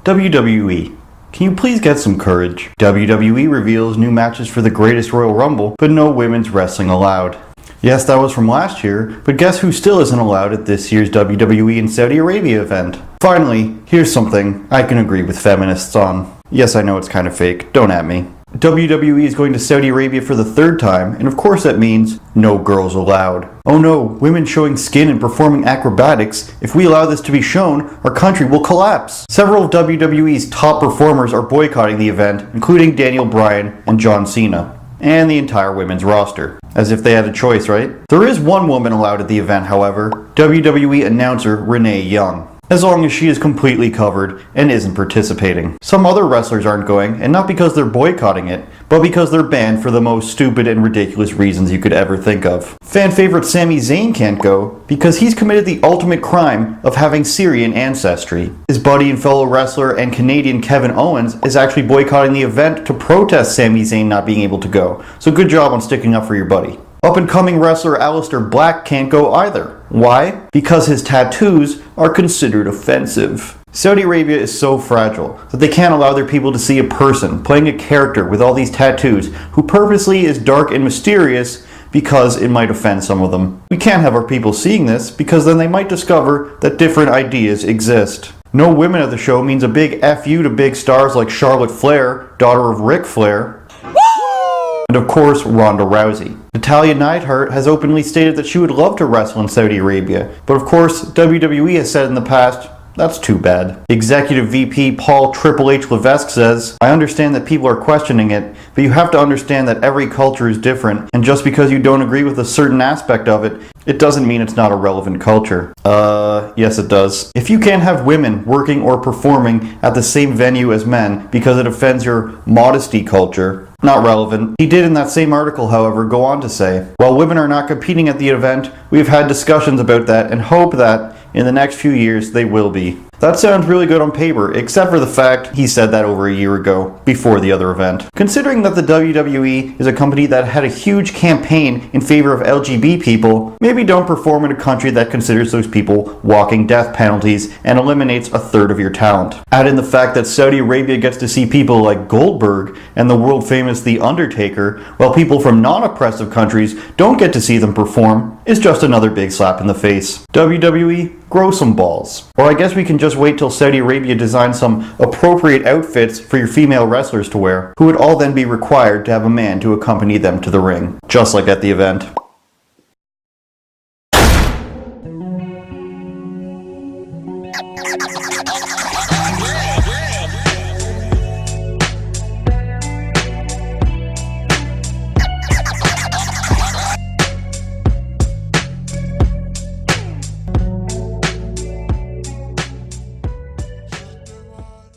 WWE. Can you please get some courage? WWE reveals new matches for the greatest Royal Rumble, but no women's wrestling allowed. Yes, that was from last year, but guess who still isn't allowed at this year's WWE in Saudi Arabia event? Finally, here's something I can agree with feminists on. Yes, I know it's kind of fake, don't at me. WWE is going to Saudi Arabia for the third time, and of course that means no girls allowed. Oh no, women showing skin and performing acrobatics. If we allow this to be shown, our country will collapse. Several of WWE's top performers are boycotting the event, including Daniel Bryan and John Cena. And the entire women's roster. As if they had a choice, right? There is one woman allowed at the event, however, WWE announcer Renee Young. As long as she is completely covered and isn't participating. Some other wrestlers aren't going, and not because they're boycotting it, but because they're banned for the most stupid and ridiculous reasons you could ever think of. Fan favorite Sami Zayn can't go because he's committed the ultimate crime of having Syrian ancestry. His buddy and fellow wrestler and Canadian Kevin Owens is actually boycotting the event to protest Sami Zayn not being able to go. So good job on sticking up for your buddy. Up-and-coming wrestler Aleister Black can't go either. Why? Because his tattoos are considered offensive. Saudi Arabia is so fragile that they can't allow their people to see a person playing a character with all these tattoos who purposely is dark and mysterious because it might offend some of them. We can't have our people seeing this because then they might discover that different ideas exist. No women at the show means a big F you to big stars like Charlotte Flair, daughter of Ric Flair, and of course, Ronda Rousey. Natalya Neidhart has openly stated that she would love to wrestle in Saudi Arabia, but of course, WWE has said in the past, that's too bad. Executive VP Paul Triple H Levesque says, I understand that people are questioning it, but you have to understand that every culture is different, and just because you don't agree with a certain aspect of it, it doesn't mean it's not a relevant culture. Yes it does. If you can't have women working or performing at the same venue as men because it offends your modesty culture, not relevant. He did in that same article, however, go on to say, while women are not competing at the event, we've had discussions about that and hope that in the next few years they will be. That sounds really good on paper, except for the fact he said that over a year ago, before the other event. Considering that the WWE is a company that had a huge campaign in favor of LGBT people, maybe don't perform in a country that considers those people walking death penalties and eliminates a third of your talent. Add in the fact that Saudi Arabia gets to see people like Goldberg and the world famous The Undertaker, while people from non-oppressive countries don't get to see them perform, is just another big slap in the face. WWE, grow some balls. Or I guess we can just wait till Saudi Arabia designs some appropriate outfits for your female wrestlers to wear, who would all then be required to have a man to accompany them to the ring, just like at the event.